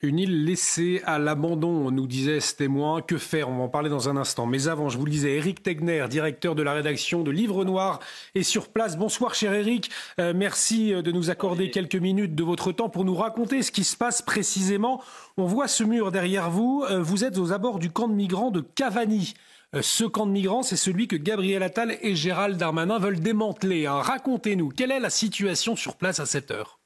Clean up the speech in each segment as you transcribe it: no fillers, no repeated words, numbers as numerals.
Une île laissée à l'abandon, nous disait ce témoin. Que faire? On va en parler dans un instant. Mais avant, je vous le disais, Éric Tegner, directeur de la rédaction de Livre Noir, est sur place. Bonsoir, cher Éric. Merci de nous accorder quelques minutes de votre temps pour nous raconter ce qui se passe précisément. On voit ce mur derrière vous. Vous êtes aux abords du camp de migrants de Cavani. Ce camp de migrants, c'est celui que Gabriel Attal et Gérald Darmanin veulent démanteler. Racontez-nous, quelle est la situation sur place à cette heure?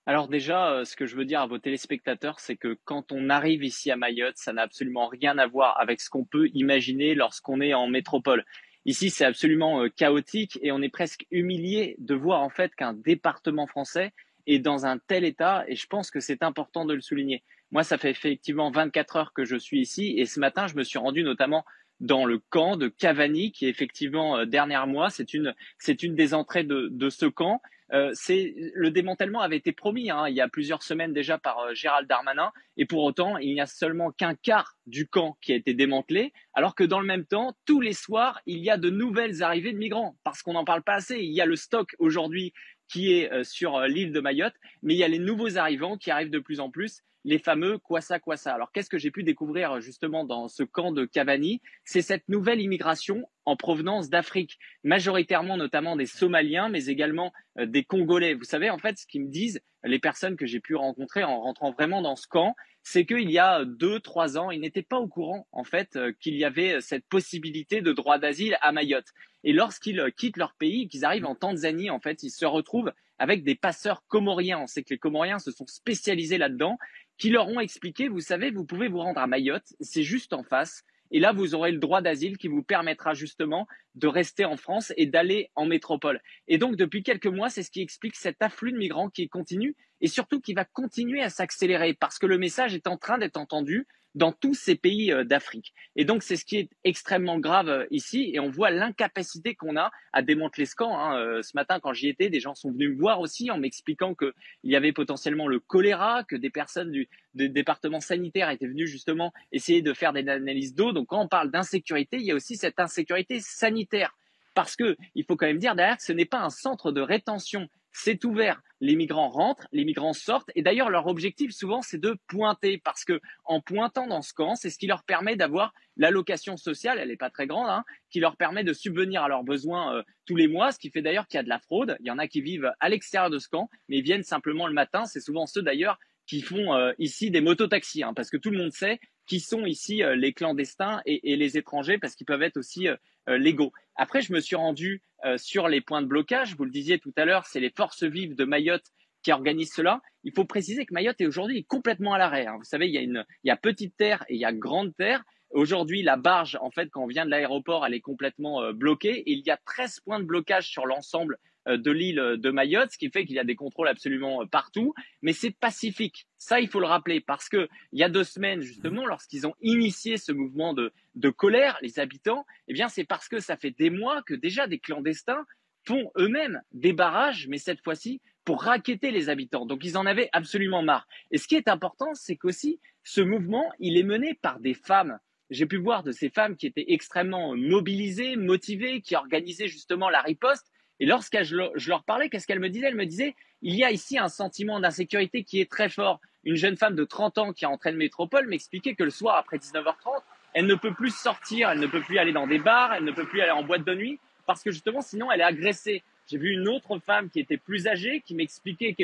Alors déjà, ce que je veux dire à vos téléspectateurs, c'est que quand on arrive ici à Mayotte, ça n'a absolument rien à voir avec ce qu'on peut imaginer lorsqu'on est en métropole. Ici, c'est absolument chaotique et on est presque humilié de voir en fait qu'un département français est dans un tel état et je pense que c'est important de le souligner. Moi, ça fait effectivement 24 heures que je suis ici et ce matin, je me suis rendu notamment dans le camp de Cavani qui est effectivement derrière moi. C'est une des entrées de ce camp. Le démantèlement avait été promis il y a plusieurs semaines déjà par Gérald Darmanin et pour autant il n'y a seulement qu'un quart du camp qui a été démantelé alors que dans le même temps tous les soirs il y a de nouvelles arrivées de migrants parce qu'on n'en parle pas assez. Il y a le stock aujourd'hui qui est sur l'île de Mayotte mais il y a les nouveaux arrivants qui arrivent de plus en plus, les fameux Kwassa Kwassa. Alors qu'est-ce que j'ai pu découvrir justement dans ce camp de Cavani? C'est cette nouvelle immigration en provenance d'Afrique, majoritairement notamment des Somaliens, mais également des Congolais. Vous savez, en fait, ce qu'ils me disent, les personnes que j'ai pu rencontrer en rentrant vraiment dans ce camp, c'est qu'il y a 2, 3 ans, ils n'étaient pas au courant, en fait, qu'il y avait cette possibilité de droit d'asile à Mayotte. Et lorsqu'ils quittent leur pays, qu'ils arrivent en Tanzanie, en fait, ils se retrouvent avec des passeurs comoriens. On sait que les Comoriens se sont spécialisés là-dedans, qui leur ont expliqué, vous savez, vous pouvez vous rendre à Mayotte, c'est juste en face. Et là, vous aurez le droit d'asile qui vous permettra justement de rester en France et d'aller en métropole. Et donc, depuis quelques mois, c'est ce qui explique cet afflux de migrants qui continue et surtout qui va continuer à s'accélérer parce que le message est en train d'être entendu dans tous ces pays d'Afrique. Et donc, c'est ce qui est extrêmement grave ici et on voit l'incapacité qu'on a à démanteler ce camp. Ce matin, quand j'y étais, des gens sont venus me voir aussi en m'expliquant qu'il y avait potentiellement le choléra, que des personnes des départements sanitaires étaient venues justement essayer de faire des analyses d'eau. Donc, quand on parle d'insécurité, il y a aussi cette insécurité sanitaire. Parce qu'il faut quand même dire derrière que ce n'est pas un centre de rétention. C'est ouvert. Les migrants rentrent, les migrants sortent. Et d'ailleurs, leur objectif, souvent, c'est de pointer. Parce que en pointant dans ce camp, c'est ce qui leur permet d'avoir l'allocation sociale, elle n'est pas très grande, qui leur permet de subvenir à leurs besoins tous les mois. Ce qui fait d'ailleurs qu'il y a de la fraude. Il y en a qui vivent à l'extérieur de ce camp, mais ils viennent simplement le matin. C'est souvent ceux d'ailleurs qui font ici des mototaxis. Parce que tout le monde sait qui sont ici les clandestins et les étrangers, parce qu'ils peuvent être aussi légaux. Après, je me suis rendu sur les points de blocage. Vous le disiez tout à l'heure, c'est les forces vives de Mayotte qui organisent cela. Il faut préciser que Mayotte est aujourd'hui complètement à l'arrêt. Vous savez, il y a petite terre et il y a grande terre. Aujourd'hui, la barge, en fait, quand on vient de l'aéroport, elle est complètement bloquée. Il y a 13 points de blocage sur l'ensemble de l'île de Mayotte, ce qui fait qu'il y a des contrôles absolument partout. Mais c'est pacifique. Ça, il faut le rappeler, parce que il y a 2 semaines, justement, lorsqu'ils ont initié ce mouvement de colère, les habitants, eh bien, c'est parce que ça fait des mois que déjà des clandestins font eux-mêmes des barrages, mais cette fois-ci pour racketter les habitants. Donc, ils en avaient absolument marre. Et ce qui est important, c'est qu'aussi, ce mouvement, il est mené par des femmes. J'ai pu voir de ces femmes qui étaient extrêmement mobilisées, motivées, qui organisaient justement la riposte. Et lorsque je leur parlais, qu'est-ce qu'elle me disait? Elle me disait, il y a ici un sentiment d'insécurité qui est très fort. Une jeune femme de 30 ans qui est entrée de métropole m'expliquait que le soir, après 19h30, elle ne peut plus sortir, elle ne peut plus aller dans des bars, elle ne peut plus aller en boîte de nuit, parce que justement, sinon, elle est agressée. J'ai vu une autre femme qui était plus âgée, qui m'expliquait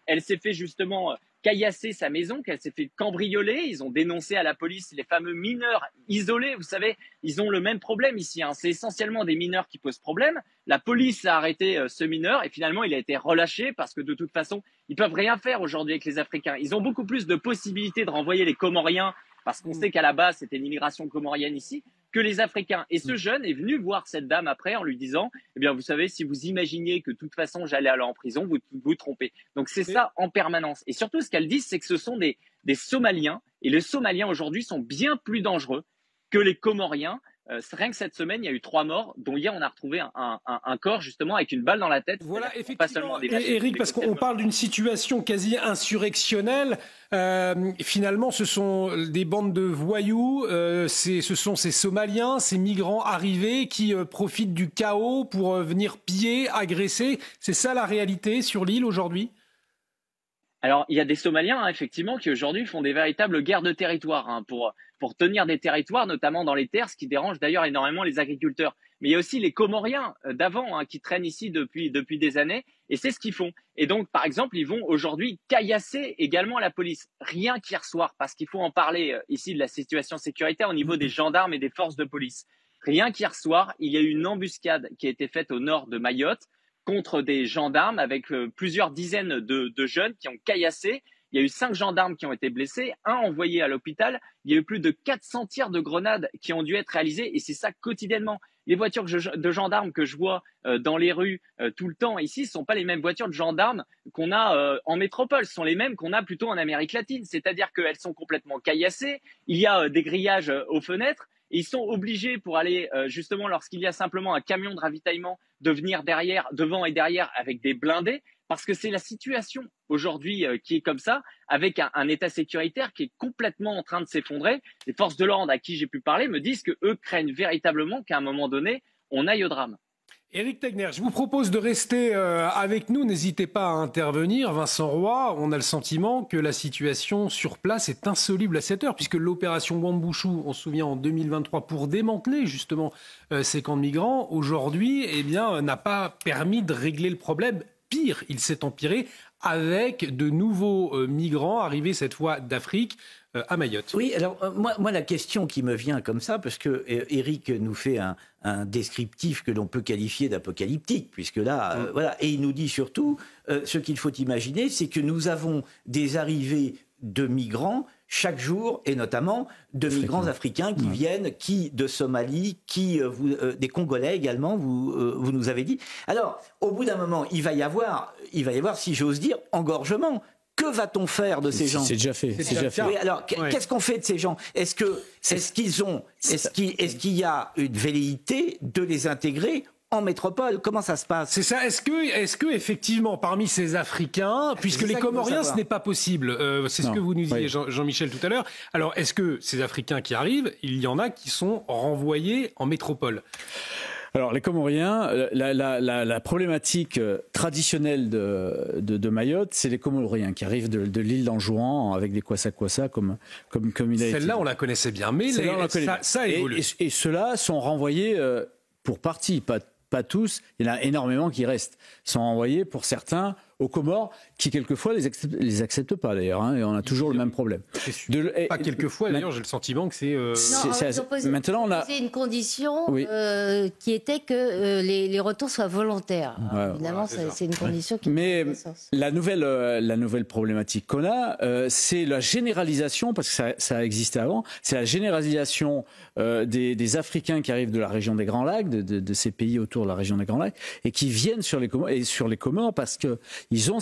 elle s'est fait justement caillasser sa maison, qu'elle s'est fait cambrioler. Ils ont dénoncé à la police les fameux mineurs isolés. Vous savez, ils ont le même problème ici. C'est essentiellement des mineurs qui posent problème. La police a arrêté ce mineur et finalement, il a été relâché parce que de toute façon, ils peuvent rien faire aujourd'hui avec les Africains. Ils ont beaucoup plus de possibilités de renvoyer les Comoriens parce qu'on sait qu'à la base, c'était l'immigration comorienne ici, que les Africains. Et ce jeune est venu voir cette dame après en lui disant, eh bien, vous savez, si vous imaginiez que de toute façon, j'allais aller en prison, vous vous trompez. Donc, c'est ça en permanence. Et surtout, ce qu'elle dit, c'est que ce sont des Somaliens. Et les Somaliens, aujourd'hui, sont bien plus dangereux que les Comoriens. Rien que cette semaine, il y a eu 3 morts, dont hier, on a retrouvé un corps, justement, avec une balle dans la tête. Voilà, effectivement, Éric, parce qu'on parle d'une situation quasi insurrectionnelle. Finalement, ce sont des bandes de voyous, ce sont ces Somaliens, ces migrants arrivés qui profitent du chaos pour venir piller, agresser. C'est ça la réalité sur l'île aujourd'hui ? Alors, il y a des Somaliens, hein, effectivement, qui aujourd'hui font des véritables guerres de territoire, hein, pour tenir des territoires, notamment dans les terres, ce qui dérange d'ailleurs énormément les agriculteurs. Mais il y a aussi les Comoriens d'avant, hein, qui traînent ici depuis des années, et c'est ce qu'ils font. Et donc, par exemple, ils vont aujourd'hui caillasser également la police, rien qu'hier soir, parce qu'il faut en parler ici de la situation sécuritaire au niveau des gendarmes et des forces de police. Rien qu'hier soir, il y a eu une embuscade qui a été faite au nord de Mayotte contre des gendarmes avec plusieurs dizaines de jeunes qui ont caillassé. Il y a eu 5 gendarmes qui ont été blessés, un envoyé à l'hôpital. Il y a eu plus de 400 tirs de grenades qui ont dû être réalisés et c'est ça quotidiennement. Les voitures de gendarmes que je vois dans les rues tout le temps ici ne sont pas les mêmes voitures de gendarmes qu'on a en métropole. Ce sont les mêmes qu'on a plutôt en Amérique latine. C'est-à-dire qu'elles sont complètement caillassées. Il y a des grillages aux fenêtres. Et ils sont obligés pour aller justement lorsqu'il y a simplement un camion de ravitaillement de venir derrière, devant et derrière avec des blindés parce que c'est la situation aujourd'hui qui est comme ça avec un état sécuritaire qui est complètement en train de s'effondrer. Les forces de l'ordre à qui j'ai pu parler me disent que eux craignent véritablement qu'à un moment donné on aille au drame. Éric Tegner, je vous propose de rester avec nous. N'hésitez pas à intervenir. Vincent Roy, on a le sentiment que la situation sur place est insoluble à cette heure, puisque l'opération Wambushu, on se souvient en 2023, pour démanteler justement ces camps de migrants, aujourd'hui, eh bien, n'a pas permis de régler le problème. Pire, il s'est empiré avec de nouveaux migrants arrivés cette fois d'Afrique à Mayotte. Oui, alors moi la question qui me vient comme ça, parce que Éric nous fait un descriptif que l'on peut qualifier d'apocalyptique, puisque là, voilà, et il nous dit surtout, ce qu'il faut imaginer, c'est que nous avons des arrivées de migrants chaque jour, et notamment de migrants africains qui viennent, qui de Somalie, qui des Congolais également, vous nous avez dit. Alors, au bout d'un moment, il va y avoir, si j'ose dire, engorgement. Que va-t-on faire de ces gens ? C'est déjà fait. C'est déjà fait. Oui, alors, qu'est-ce qu'on fait de ces gens ? Est-ce qu'il y a une velléité de les intégrer en métropole? Comment ça se passe? C'est ça. Est-ce que effectivement, parmi ces Africains, puisque les Comoriens, ce n'est pas possible, c'est ce que vous nous disiez, Jean-Michel, tout à l'heure. Alors, est-ce que ces Africains qui arrivent, il y en a qui sont renvoyés en métropole ? Alors, les Comoriens, la problématique traditionnelle de Mayotte, c'est les Comoriens qui arrivent de l'île d'Anjouan avec des kwassa-kwassa comme il a été. Celle-là, on la connaissait bien, mais ça évolue. Et ceux-là sont renvoyés pour partie, pas tous. Il y en a énormément qui restent. Sont renvoyés pour certains aux Comores, qui quelquefois les acceptent pas d'ailleurs, hein, et on a toujours le même problème. Pas quelquefois, d'ailleurs, j'ai le sentiment que c'est... Maintenant, on a posé une condition qui était que les retours soient volontaires. Alors, évidemment, c'est une condition qui... Mais la nouvelle problématique qu'on a, c'est la généralisation, parce que ça a existé avant, c'est la généralisation des Africains qui arrivent de la région des Grands Lacs, de ces pays autour de la région des Grands Lacs, et qui viennent sur les Comores parce que ils ont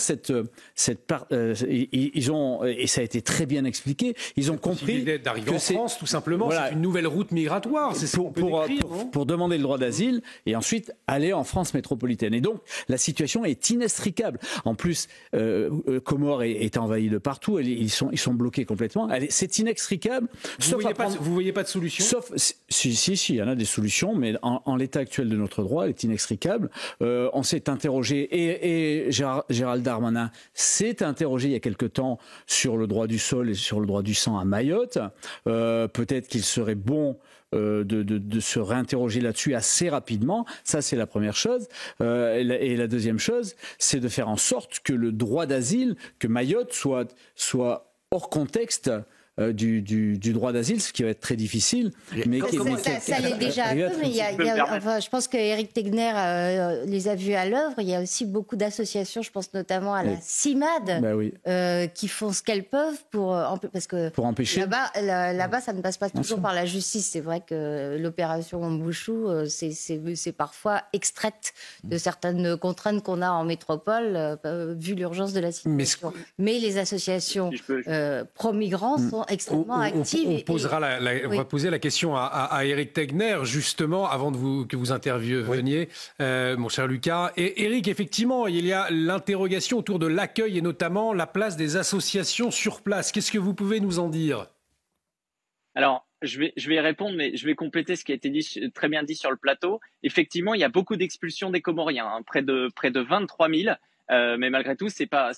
ils ont, et ça a été très bien expliqué, ils ont compris d'arriver en France, tout simplement, voilà, c'est une nouvelle route migratoire, c'est pour demander le droit d'asile et ensuite aller en France métropolitaine. Et donc la situation est inextricable. En plus, Comores est envahi de partout, ils sont bloqués complètement. C'est inextricable. Vous voyez pas de solution ? Sauf si, il y en a des solutions, mais en l'état actuel de notre droit, elle est inextricable. On s'est interrogé et Gérald Darmanin s'est interrogé il y a quelque temps sur le droit du sol et sur le droit du sang à Mayotte. Peut-être qu'il serait bon de se réinterroger là-dessus assez rapidement. Ça, c'est la première chose. Et la deuxième chose, c'est de faire en sorte que le droit d'asile, que Mayotte soit hors contexte du droit d'asile, ce qui va être très difficile. Mais ça l'est déjà un peu, mais je pense qu'Éric Tegner les a vus à l'œuvre. Il y a aussi beaucoup d'associations, je pense notamment à la CIMAD, qui font ce qu'elles peuvent pour empêcher. Là-bas, ça ne passe pas toujours par la justice. C'est vrai que l'opération Wambushu, c'est parfois extraite de certaines contraintes qu'on a en métropole, vu l'urgence de la situation. Mais les associations pro-migrants sont extrêmement active. On va poser la question à Éric Tegner, justement, avant que vous interveniez, mon cher Lucas. Et Éric, effectivement, il y a l'interrogation autour de l'accueil et notamment la place des associations sur place. Qu'est-ce que vous pouvez nous en dire ? Alors, je vais y répondre, mais je vais compléter ce qui a été très bien dit sur le plateau. Effectivement, il y a beaucoup d'expulsions des Comoriens, hein, près de 23 000. mais malgré tout, c'est pas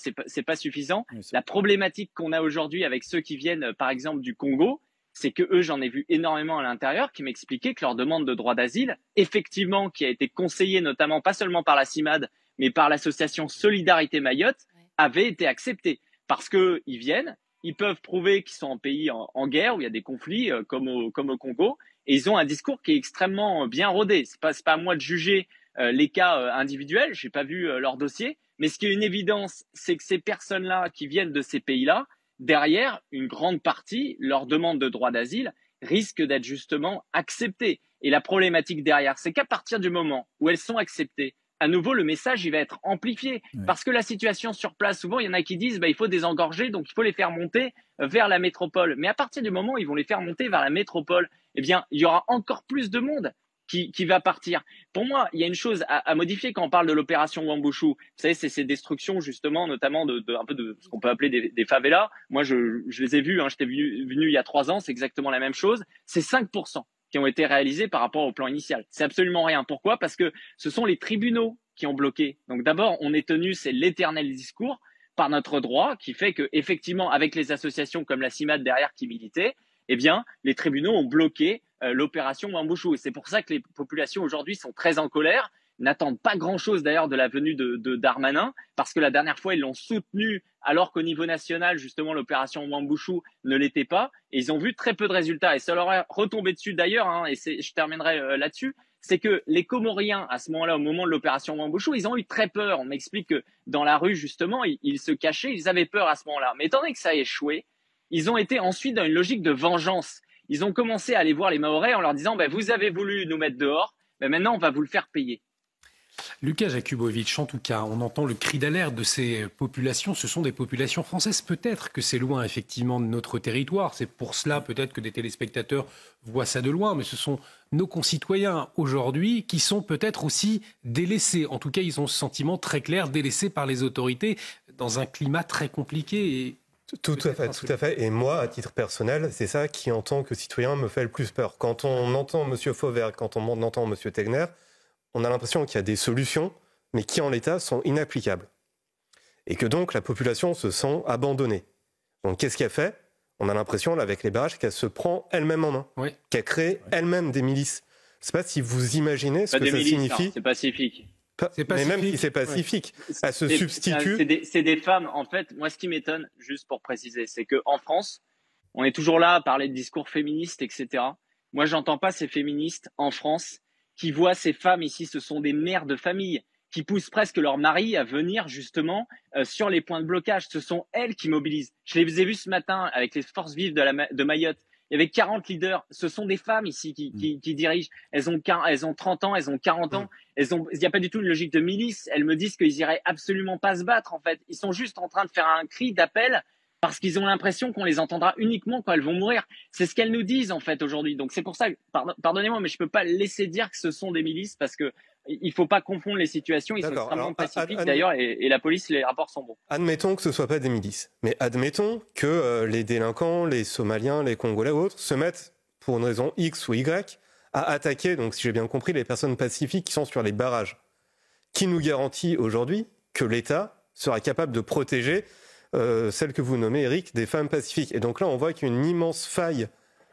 suffisant. Oui, la problématique qu'on a aujourd'hui avec ceux qui viennent, par exemple, du Congo, c'est que eux, j'en ai vu énormément à l'intérieur, qui m'expliquaient que leur demande de droit d'asile, effectivement, qui a été conseillée notamment pas seulement par la CIMAD, mais par l'association Solidarité Mayotte, avait été acceptée. Parce qu'ils viennent, ils peuvent prouver qu'ils sont en pays en guerre, où il y a des conflits, comme au Congo, et ils ont un discours qui est extrêmement bien rodé. C'est pas à moi de juger les cas individuels, j'ai pas vu leur dossier, mais ce qui est une évidence, c'est que ces personnes-là qui viennent de ces pays-là, derrière, une grande partie, leur demande de droit d'asile risque d'être justement acceptée. Et la problématique derrière, c'est qu'à partir du moment où elles sont acceptées, à nouveau, le message, il va être amplifié. Oui. Parce que la situation sur place, souvent, il y en a qui disent, il faut désengorger, donc il faut les faire monter vers la métropole. Mais à partir du moment où ils vont les faire monter vers la métropole, eh bien, il y aura encore plus de monde qui va partir. Pour moi, il y a une chose à modifier quand on parle de l'opération Wambushu. Vous savez, c'est ces destructions, justement, notamment un peu de ce qu'on peut appeler des favelas. Moi, je les ai vus, j'étais venu il y a 3 ans, c'est exactement la même chose. C'est 5% qui ont été réalisés par rapport au plan initial. C'est absolument rien. Pourquoi? Parce que ce sont les tribunaux qui ont bloqué. Donc d'abord, on est tenu, c'est l'éternel discours, par notre droit, qui fait que effectivement, avec les associations comme la CIMAD derrière qui militaient, eh bien, les tribunaux ont bloqué l'opération Wambushu. Et c'est pour ça que les populations aujourd'hui sont très en colère, n'attendent pas grand-chose d'ailleurs de la venue de Darmanin, parce que la dernière fois, ils l'ont soutenu, alors qu'au niveau national, justement, l'opération Wambushu ne l'était pas. Et ils ont vu très peu de résultats. Et ça leur est retombé dessus d'ailleurs, et je terminerai là-dessus, c'est que les Comoriens, à ce moment-là, au moment de l'opération Wambushu, ils ont eu très peur. On m'explique que dans la rue, justement, ils se cachaient, ils avaient peur à ce moment-là. Mais étant donné que ça a échoué, ils ont été ensuite dans une logique de vengeance. Ils ont commencé à aller voir les Mahorais en leur disant vous avez voulu nous mettre dehors, maintenant on va vous le faire payer. Lucas Jakubowicz, en tout cas, on entend le cri d'alerte de ces populations. Ce sont des populations françaises. Peut-être que c'est loin, effectivement, de notre territoire. C'est pour cela, peut-être, que des téléspectateurs voient ça de loin. Mais ce sont nos concitoyens, aujourd'hui, qui sont peut-être aussi délaissés. En tout cas, ils ont ce sentiment très clair, délaissés par les autorités, dans un climat très compliqué. Tout à fait. Et moi, à titre personnel, c'est ça qui, en tant que citoyen, me fait le plus peur. Quand on entend M. Fauvergue, quand on entend M. Tegner, on a l'impression qu'il y a des solutions, mais qui, en l'état, sont inapplicables. Et que donc, la population se sent abandonnée. Donc, qu'est-ce qu'elle fait? On a l'impression, là, avec les barrages, qu'elle se prend elle-même en main. Oui. Qu'elle crée elle-même des milices. Je ne sais pas si vous imaginez ce que ça signifie. Non, c'est pacifique. Mais même si c'est pacifique, elle se substitue. C'est des femmes, en fait. Moi, ce qui m'étonne, juste pour préciser, c'est qu'en France, on est toujours là à parler de discours féministes, etc. Moi, j'entends pas ces féministes en France qui voient ces femmes ici, ce sont des mères de famille, qui poussent presque leur mari à venir justement sur les points de blocage. Ce sont elles qui mobilisent. Je les ai vues ce matin avec les forces vives de Mayotte. Il y avait 40 leaders. Ce sont des femmes ici qui dirigent. Elles ont 30 ans, elles ont 40 ans. Il n'y a pas du tout une logique de milice. Elles me disent qu'ils iraient absolument pas se battre, en fait. Ils sont juste en train de faire un cri d'appel parce qu'ils ont l'impression qu'on les entendra uniquement quand elles vont mourir. C'est ce qu'elles nous disent, en fait, aujourd'hui. Donc, c'est pour ça, pardonnez-moi, mais je peux pas laisser dire que ce sont des milices parce que il faut pas confondre les situations. Ils sont extrêmement pacifiques, d'ailleurs, et la police, les rapports sont bons. Admettons que ce soit pas des milices. Mais admettons que les délinquants, les Somaliens, les Congolais ou autres se mettent, pour une raison X ou Y, à attaquer, donc si j'ai bien compris, les personnes pacifiques qui sont sur les barrages. Qui nous garantit aujourd'hui que l'État sera capable de protéger celle que vous nommez, Eric, des femmes pacifiques? Et donc là, on voit qu'il y a une immense faille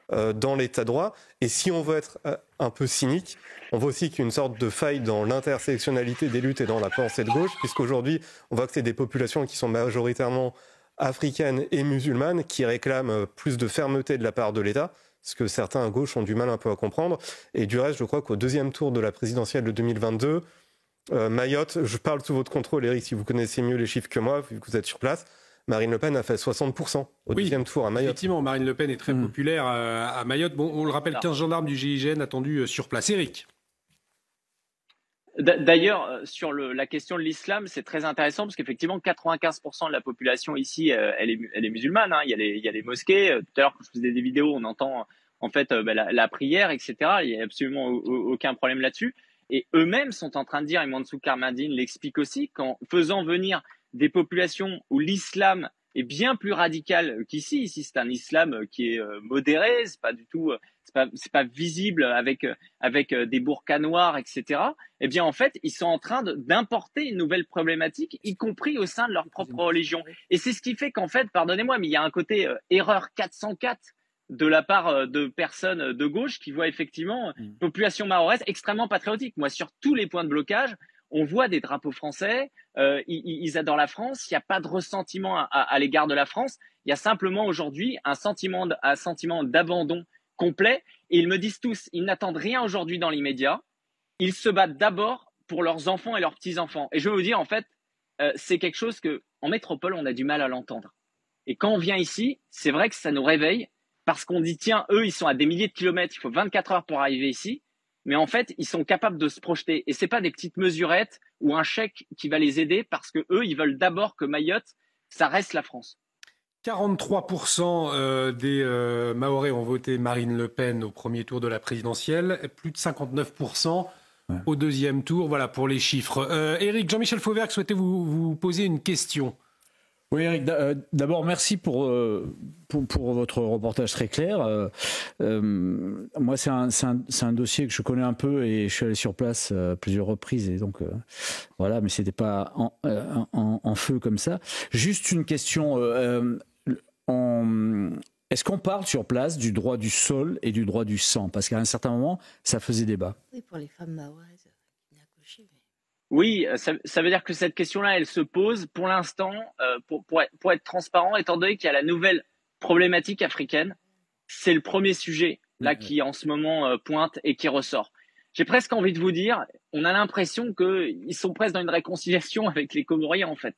dans l'état de droit. Et si on veut être un peu cynique, on voit aussi qu'il y a une sorte de faille dans l'intersectionnalité des luttes et dans la pensée de gauche, puisqu'aujourd'hui, on voit que c'est des populations qui sont majoritairement africaines et musulmanes qui réclament plus de fermeté de la part de l'État, ce que certains à gauche ont du mal un peu à comprendre. Et du reste, je crois qu'au deuxième tour de la présidentielle de 2022, Mayotte, je parle sous votre contrôle, Eric, si vous connaissez mieux les chiffres que moi, vu que vous êtes sur place, Marine Le Pen a fait 60% au deuxième tour à Mayotte. Effectivement, Marine Le Pen est très populaire à Mayotte. Bon, on le rappelle, 15 gendarmes du GIGN attendus sur place. Eric. D'ailleurs, sur la question de l'islam, c'est très intéressant parce qu'effectivement, 95% de la population ici, elle est musulmane. Hein. Il y a les mosquées. Tout à l'heure, quand je faisais des vidéos, on entend en fait la prière, etc. Il n'y a absolument aucun problème là-dessus. Et eux-mêmes sont en train de dire, et Mansour Karmadine l'explique aussi, qu'en faisant venir des populations où l'islam est bien plus radical qu'ici. Ici, c'est un islam qui est modéré, c'est pas du tout, c'est pas visible avec des burkas noirs, etc. Eh bien, en fait, ils sont en train d'importer une nouvelle problématique, y compris au sein de leur propre religion. Et c'est ce qui fait qu'en fait, pardonnez-moi, mais il y a un côté erreur 404 de la part de personnes de gauche qui voient effectivement une population mahoraise extrêmement patriotique. Moi, sur tous les points de blocage, on voit des drapeaux français, ils adorent la France, il n'y a pas de ressentiment à l'égard de la France, il y a simplement aujourd'hui un sentiment d'abandon complet. Et ils me disent tous, ils n'attendent rien aujourd'hui dans l'immédiat, ils se battent d'abord pour leurs enfants et leurs petits-enfants. Et je veux vous dire, en fait, c'est quelque chose qu'en métropole, on a du mal à l'entendre. Et quand on vient ici, c'est vrai que ça nous réveille, parce qu'on dit, tiens, eux, ils sont à des milliers de kilomètres, il faut 24 heures pour arriver ici. Mais en fait, ils sont capables de se projeter. Et c'est pas des petites mesurettes ou un chèque qui va les aider, parce que eux, ils veulent d'abord que Mayotte, ça reste la France. 43% des Mahorais ont voté Marine Le Pen au premier tour de la présidentielle, plus de 59% au deuxième tour. Voilà pour les chiffres. Éric, Jean-Michel Fauvergue souhaitait vous poser une question. Oui, Éric, d'abord, merci pour votre reportage très clair. Moi, c'est un dossier que je connais un peu et je suis allé sur place à plusieurs reprises. Et donc, voilà, mais ce n'était pas en feu comme ça. Juste une question. Est-ce qu'on parle sur place du droit du sol et du droit du sang? Parce qu'à un certain moment, ça faisait débat. Oui, pour les femmes mahoraises. Oui, ça veut dire que cette question-là, elle se pose pour l'instant, pour être transparent, étant donné qu'il y a la nouvelle problématique africaine. C'est le premier sujet là qui en ce moment pointe et qui ressort. J'ai presque envie de vous dire, on a l'impression qu'ils sont presque dans une réconciliation avec les Comoriens en fait,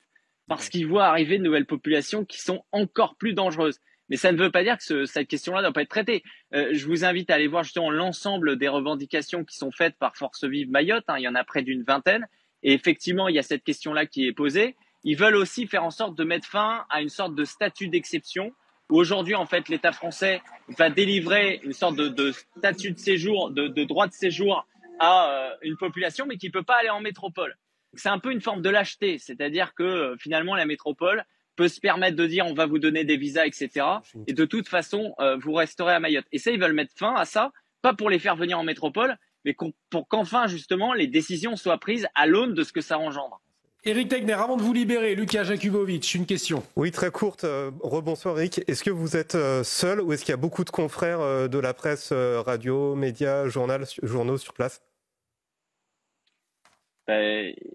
parce qu'ils voient arriver de nouvelles populations qui sont encore plus dangereuses. Mais ça ne veut pas dire que cette question-là ne doit pas être traitée. Je vous invite à aller voir justement l'ensemble des revendications qui sont faites par Force Vive Mayotte. Il y en a près d'une vingtaine. Et effectivement, il y a cette question-là qui est posée. Ils veulent aussi faire en sorte de mettre fin à une sorte de statut d'exception où aujourd'hui, en fait, l'État français va délivrer une sorte de statut de séjour, de droit de séjour à une population, mais qui ne peut pas aller en métropole. C'est un peu une forme de lâcheté, c'est-à-dire que finalement, la métropole peut se permettre de dire on va vous donner des visas, etc. Et de toute façon, vous resterez à Mayotte. Et ça, ils veulent mettre fin à ça, pas pour les faire venir en métropole, mais pour qu'enfin, justement, les décisions soient prises à l'aune de ce que ça engendre. Éric Tegner, avant de vous libérer, Lucas Jakubowicz, une question. Oui, très courte. Rebonsoir Éric. Est-ce que vous êtes seul ou est-ce qu'il y a beaucoup de confrères de la presse, radio, médias, journaux sur place?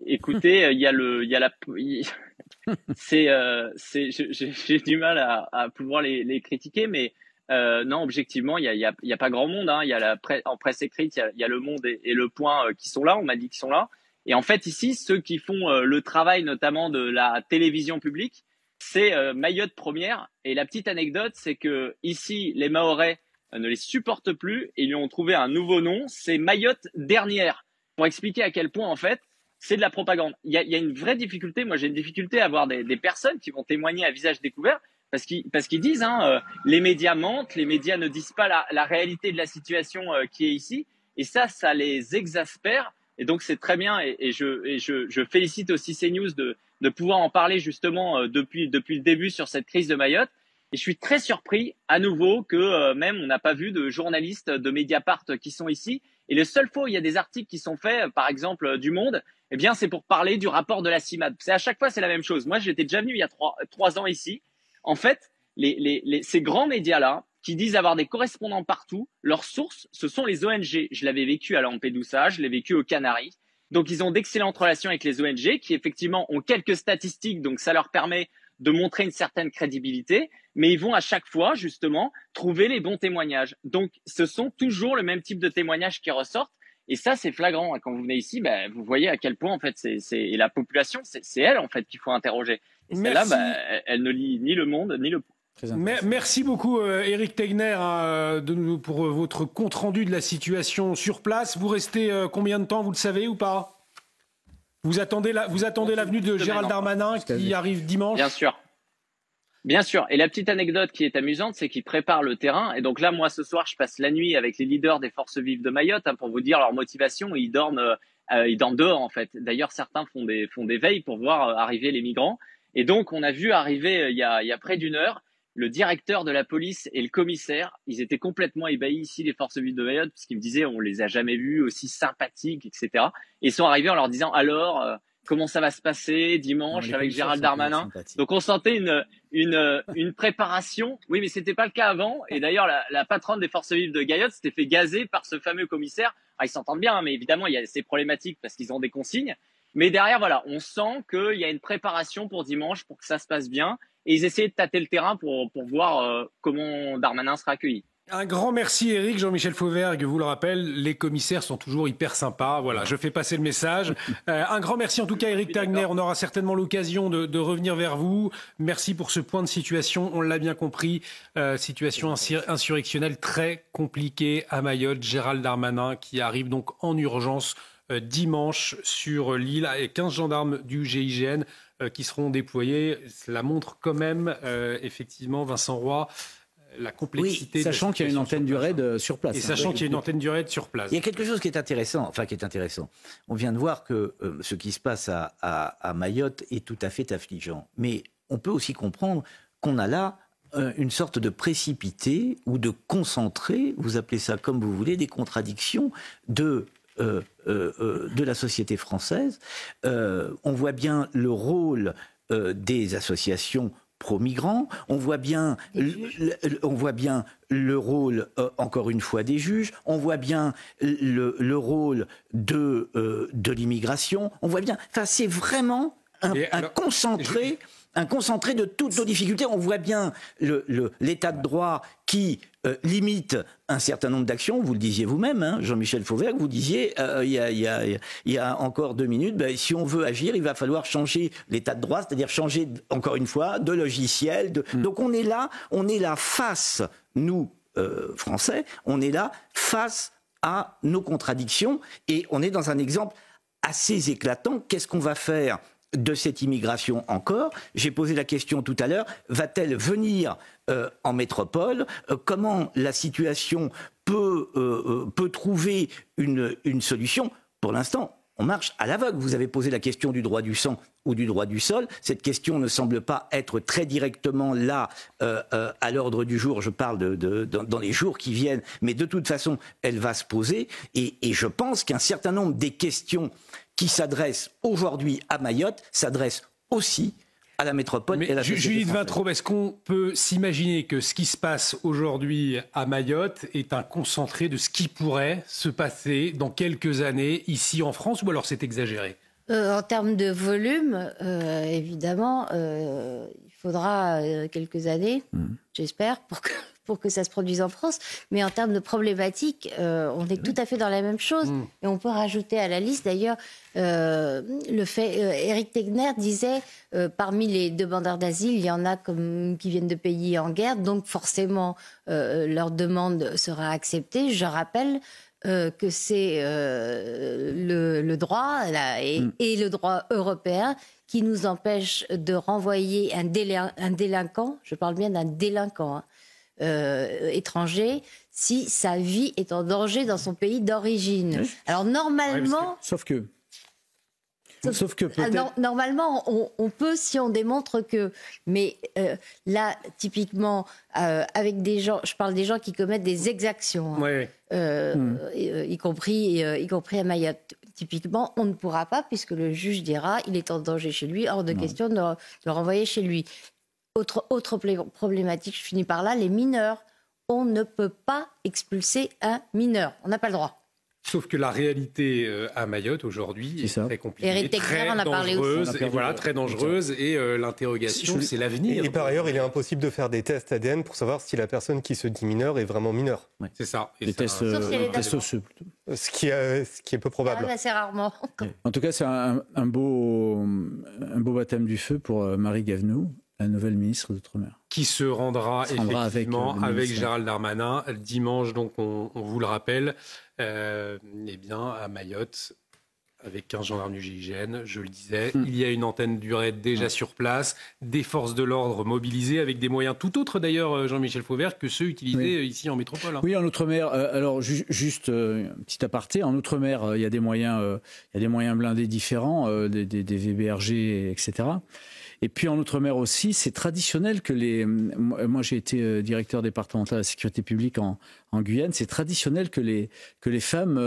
Écoutez, j'ai du mal à pouvoir les critiquer, mais non, objectivement, il y a pas grand monde. Il y a en presse écrite, il y a Le Monde et Le Point qui sont là. On m'a dit qu'ils sont là. Et en fait, ici, ceux qui font le travail, notamment de la télévision publique, c'est Mayotte Première. Et la petite anecdote, c'est que ici, les Mahorais ne les supportent plus et ils lui ont trouvé un nouveau nom. C'est Mayotte Dernière, pour expliquer à quel point, en fait, c'est de la propagande. Il y a une vraie difficulté. Moi, j'ai une difficulté à avoir des personnes qui vont témoigner à visage découvert. Parce qu'ils disent, les médias mentent, les médias ne disent pas la réalité de la situation qui est ici, et ça les exaspère. Et donc c'est très bien, et je félicite aussi CNews de pouvoir en parler justement depuis le début sur cette crise de Mayotte. Et je suis très surpris à nouveau que même on n'a pas vu de journalistes de Mediapart qui sont ici. Et le seul fois où il y a des articles qui sont faits, par exemple du Monde, eh bien c'est pour parler du rapport de la CIMAD. À chaque fois c'est la même chose. Moi j'étais déjà venu il y a trois ans ici. En fait, ces grands médias-là, qui disent avoir des correspondants partout, leurs sources, ce sont les ONG. Je l'avais vécu à Lampedusa, je l'ai vécu aux Canaries. Donc, ils ont d'excellentes relations avec les ONG qui, effectivement, ont quelques statistiques, donc ça leur permet de montrer une certaine crédibilité, mais ils vont à chaque fois, justement, trouver les bons témoignages. Donc, ce sont toujours le même type de témoignages qui ressortent. Et ça, c'est flagrant. Quand vous venez ici, vous voyez à quel point, en fait, c'est la population, c'est elle, en fait, qu'il faut interroger. Et celle-là, elle ne lit ni Le Monde, ni Le Point. Merci beaucoup, Éric Tegner, pour votre compte-rendu de la situation sur place. Vous restez combien de temps, vous le savez ou pas? Vous attendez l'avenue de Gérald Darmanin qui arrive dimanche? Bien sûr. Bien sûr. Et la petite anecdote qui est amusante, c'est qu'ils préparent le terrain. Et donc là, moi, ce soir, je passe la nuit avec les leaders des Forces Vives de Mayotte pour vous dire leur motivation. Ils dorment dehors, en fait. D'ailleurs, certains font des veilles pour voir arriver les migrants. Et donc, on a vu arriver il y a près d'une heure, le directeur de la police et le commissaire. Ils étaient complètement ébahis ici, les forces vives de Mayotte, parce qu'ils me disaient, on les a jamais vus aussi sympathiques, etc. Et ils sont arrivés en leur disant, alors, comment ça va se passer dimanche avec Gérald Darmanin? Donc, on sentait une préparation. Oui, mais c'était pas le cas avant. Et d'ailleurs, la patronne des forces vives de Gayotte s'était fait gazer par ce fameux commissaire. Ah, ils s'entendent bien, hein, mais évidemment, il y a ces problématiques parce qu'ils ont des consignes. Mais derrière, voilà, on sent qu'il y a une préparation pour dimanche, pour que ça se passe bien. Et ils essayaient de tâter le terrain pour voir comment Darmanin sera accueilli. Un grand merci Éric. Jean-Michel Fauvergue vous le rappelle, les commissaires sont toujours hyper sympas. Voilà, je fais passer le message. Un grand merci en tout cas Éric Tegner. On aura certainement l'occasion de revenir vers vous. Merci pour ce point de situation. On l'a bien compris, situation insurrectionnelle très compliquée à Mayotte. Gérald Darmanin qui arrive donc en urgence dimanche sur l'île avec 15 gendarmes du GIGN qui seront déployés. Cela montre quand même effectivement, Vincent Roy, la complexité. Oui, sachant qu'il y a une antenne du raid sur place. Et sachant qu'il y a une antenne du raid sur place. Il y a quelque chose qui est intéressant. On vient de voir que ce qui se passe à Mayotte est tout à fait affligeant. Mais on peut aussi comprendre qu'on a là une sorte de précipité ou de concentré, vous appelez ça comme vous voulez, des contradictions de la société française. On voit bien le rôle des associations pro-migrants, on voit bien le rôle, encore une fois, des juges, on voit bien le rôle de l'immigration, on voit bien... Enfin, c'est vraiment un concentré de toutes nos difficultés. On voit bien l'état de droit qui limite un certain nombre d'actions. Vous le disiez vous-même, hein, Jean-Michel Fauvergue, vous disiez il y a encore 2 minutes, si on veut agir, il va falloir changer l'état de droit, c'est-à-dire changer, encore une fois, de logiciel. Donc on est là face, nous, Français, on est là face à nos contradictions et on est dans un exemple assez éclatant. Qu'est-ce qu'on va faire de cette immigration encore? J'ai posé la question tout à l'heure, va-t-elle venir en métropole? Comment la situation peut trouver une solution? Pour l'instant, on marche à l'aveugle. Vous avez posé la question du droit du sang ou du droit du sol. Cette question ne semble pas être très directement là à l'ordre du jour. Je parle dans les jours qui viennent, mais de toute façon, elle va se poser. Et je pense qu'un certain nombre des questions qui s'adressent aujourd'hui à Mayotte s'adressent aussi à la métropole et à la société Judith française. Vintraube, est-ce qu'on peut s'imaginer que ce qui se passe aujourd'hui à Mayotte est un concentré de ce qui pourrait se passer dans quelques années ici en France, ou alors c'est exagéré? En termes de volume, évidemment, il faudra quelques années, j'espère, pour que ça se produise en France. Mais en termes de problématiques, on est tout à fait dans la même chose. Et on peut rajouter à la liste, d'ailleurs, le fait... Éric Tegner disait, parmi les demandeurs d'asile, il y en a qui viennent de pays en guerre, donc forcément, leur demande sera acceptée. Je rappelle que c'est le droit et le droit européen qui nous empêche de renvoyer un délinquant, je parle bien d'un délinquant étranger, si sa vie est en danger dans son pays d'origine. Oui. Alors normalement... Sauf que peut-être... Normalement, on peut si on démontre que... Mais là, typiquement, avec des gens... Je parle des gens qui commettent des exactions, y compris à Mayotte. Typiquement, on ne pourra pas, puisque le juge dira il est en danger chez lui, hors de question de le renvoyer chez lui. Autre problématique, je finis par là, les mineurs. On ne peut pas expulser un mineur. On n'a pas le droit. Sauf que la réalité à Mayotte aujourd'hui est très compliquée, très dangereuse, très dangereuse, et l'interrogation, c'est l'avenir. Et par ailleurs, il est impossible de faire des tests ADN pour savoir si la personne qui se dit mineure est vraiment mineure. Ouais. C'est ça. Des tests osseux plutôt. Ce qui est peu probable. Assez rarement. En tout cas, c'est un beau baptême du feu pour Marie Gavenou, la nouvelle ministre d'Outre-mer. Qui se rendra effectivement avec Gérald Darmanin dimanche, donc on vous le rappelle, à Mayotte, avec 15 gendarmes du GIGN, je le disais. Il y a une antenne du raid déjà sur place, des forces de l'ordre mobilisées, avec des moyens tout autres d'ailleurs, Jean-Michel Fauvergue, que ceux utilisés ici en métropole. Oui, en Outre-mer, alors juste un petit aparté, en Outre-mer, il y a des moyens blindés différents, des VBRG, etc. Et puis en Outre-mer aussi, c'est traditionnel que moi j'ai été directeur départemental de la sécurité publique en Guyane, c'est traditionnel que les femmes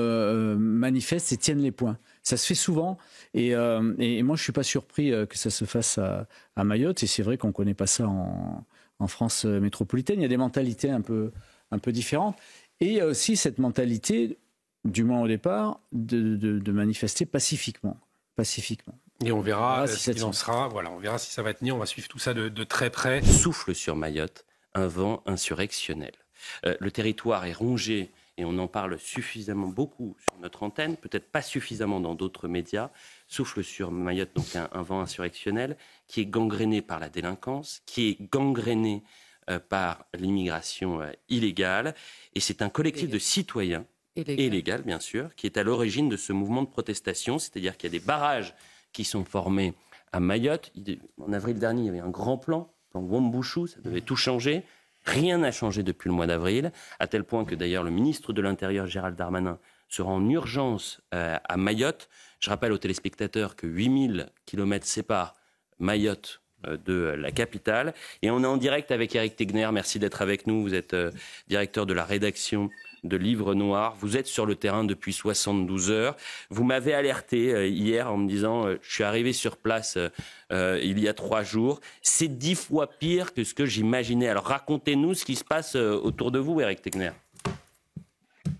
manifestent et tiennent les poings. Ça se fait souvent et moi je suis pas surpris que ça se fasse à Mayotte, et c'est vrai qu'on connaît pas ça en France métropolitaine. Il y a des mentalités un peu différentes, et il y a aussi cette mentalité, du moins au départ, de manifester pacifiquement. Et on verra ce qu'il en sera. Voilà, on verra si ça va tenir. On va suivre tout ça de très près. Souffle sur Mayotte un vent insurrectionnel. Le territoire est rongé, et on en parle suffisamment beaucoup sur notre antenne, peut-être pas suffisamment dans d'autres médias. Souffle sur Mayotte donc un vent insurrectionnel qui est gangréné par la délinquance, qui est gangréné par l'immigration illégale. Et c'est un collectif de citoyens, illégal bien sûr, qui est à l'origine de ce mouvement de protestation. C'est-à-dire qu'il y a des barrages qui sont formés à Mayotte. En avril dernier, il y avait un grand plan Wambouchou, ça devait tout changer. Rien n'a changé depuis le mois d'avril, à tel point que d'ailleurs le ministre de l'Intérieur, Gérald Darmanin, se rend en urgence à Mayotte. Je rappelle aux téléspectateurs que 8000 km séparent Mayotte de la capitale. Et on est en direct avec Éric Tegner. Merci d'être avec nous. Vous êtes directeur de la rédaction de Livre Noir. Vous êtes sur le terrain depuis 72 heures. Vous m'avez alerté hier en me disant je suis arrivé sur place il y a 3 jours. C'est 10 fois pire que ce que j'imaginais. Alors racontez-nous ce qui se passe autour de vous, Éric Tegner.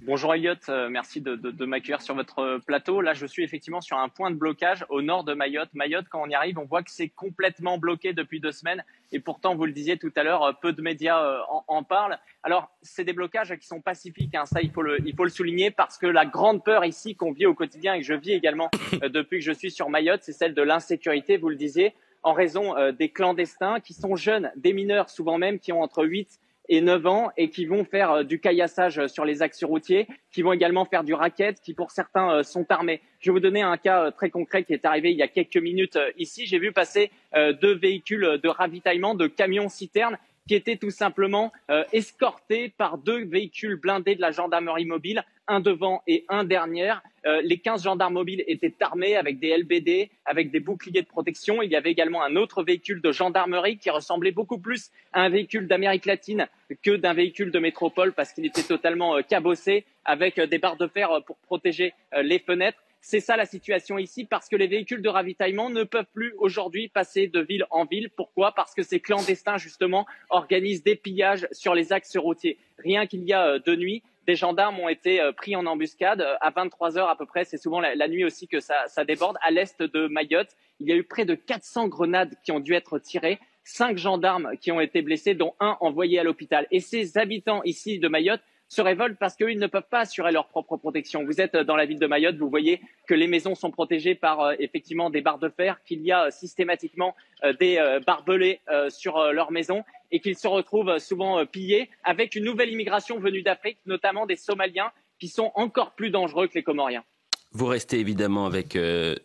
Bonjour Elliot, merci de m'accueillir sur votre plateau. Là, je suis effectivement sur un point de blocage au nord de Mayotte. Mayotte, quand on y arrive, on voit que c'est complètement bloqué depuis 2 semaines. Et pourtant, vous le disiez tout à l'heure, peu de médias en parlent. Alors, c'est des blocages qui sont pacifiques, hein, ça il faut le souligner, parce que la grande peur ici qu'on vit au quotidien et que je vis également depuis que je suis sur Mayotte, c'est celle de l'insécurité, vous le disiez, en raison des clandestins qui sont jeunes, des mineurs souvent même, qui ont entre 8 et 9 ans et qui vont faire du caillassage sur les axes routiers, qui vont également faire du racket, qui pour certains sont armés. Je vais vous donner un cas très concret qui est arrivé il y a quelques minutes ici. J'ai vu passer 2 véhicules de ravitaillement, de camions-citernes, qui étaient tout simplement escortés par 2 véhicules blindés de la gendarmerie mobile, un devant et un derrière. Les 15 gendarmes mobiles étaient armés avec des LBD, avec des boucliers de protection. Il y avait également un autre véhicule de gendarmerie qui ressemblait beaucoup plus à un véhicule d'Amérique latine que d'un véhicule de métropole, parce qu'il était totalement cabossé avec des barres de fer pour protéger les fenêtres. C'est ça la situation ici, parce que les véhicules de ravitaillement ne peuvent plus aujourd'hui passer de ville en ville. Pourquoi ? Parce que ces clandestins, justement, organisent des pillages sur les axes routiers. Rien qu'il y a de nuit, des gendarmes ont été pris en embuscade à 23 heures à peu près. C'est souvent la nuit aussi que ça déborde. À l'est de Mayotte, il y a eu près de 400 grenades qui ont dû être tirées. 5 gendarmes qui ont été blessés, dont un envoyé à l'hôpital. Et ces habitants ici de Mayotte se révoltent parce qu'ils ne peuvent pas assurer leur propre protection. Vous êtes dans la ville de Mayotte, vous voyez que les maisons sont protégées par effectivement des barres de fer, qu'il y a systématiquement des barbelés sur leurs maisons et qu'ils se retrouvent souvent pillés avec une nouvelle immigration venue d'Afrique, notamment des Somaliens qui sont encore plus dangereux que les Comoriens. Vous restez évidemment avec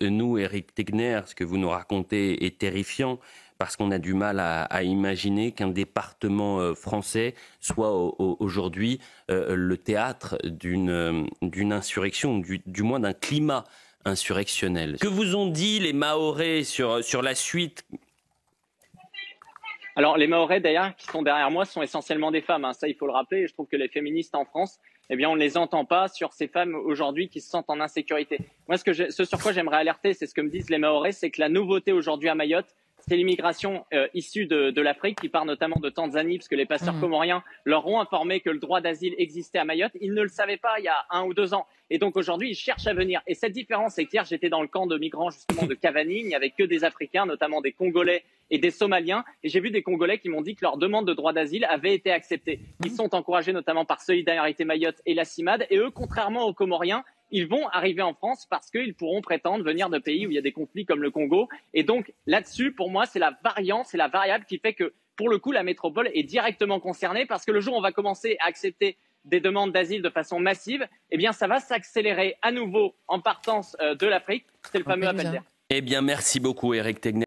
nous, Éric Tegner. Ce que vous nous racontez est terrifiant, parce qu'on a du mal à imaginer qu'un département français soit aujourd'hui le théâtre d'une insurrection, du moins d'un climat insurrectionnel. Que vous ont dit les Mahorais sur la suite ? Alors, les Mahorais, d'ailleurs, qui sont derrière moi, sont essentiellement des femmes. Hein. Ça, il faut le rappeler. Je trouve que les féministes en France, eh bien, on ne les entend pas sur ces femmes aujourd'hui qui se sentent en insécurité. Moi, ce sur quoi j'aimerais alerter, c'est ce que me disent les Mahorais, c'est que la nouveauté aujourd'hui à Mayotte, c'est l'immigration issue de l'Afrique, qui part notamment de Tanzanie, parce que les pasteurs comoriens leur ont informé que le droit d'asile existait à Mayotte. Ils ne le savaient pas il y a 1 ou 2 ans. Et donc aujourd'hui, ils cherchent à venir. Et cette différence, c'est qu'hier, j'étais dans le camp de migrants justement de Cavani. Il n'y avait que des Africains, notamment des Congolais et des Somaliens. Et j'ai vu des Congolais qui m'ont dit que leur demande de droit d'asile avait été acceptée. Ils sont encouragés notamment par Solidarité Mayotte et la CIMAD. Et eux, contrairement aux Comoriens, ils vont arriver en France parce qu'ils pourront prétendre venir de pays où il y a des conflits comme le Congo. Et donc là-dessus, pour moi, c'est la variante, c'est la variable qui fait que, pour le coup, la métropole est directement concernée, parce que le jour où on va commencer à accepter des demandes d'asile de façon massive, eh bien, ça va s'accélérer à nouveau en partance de l'Afrique. C'est le fameux appel d'air. Eh bien, merci beaucoup, Éric Tegner.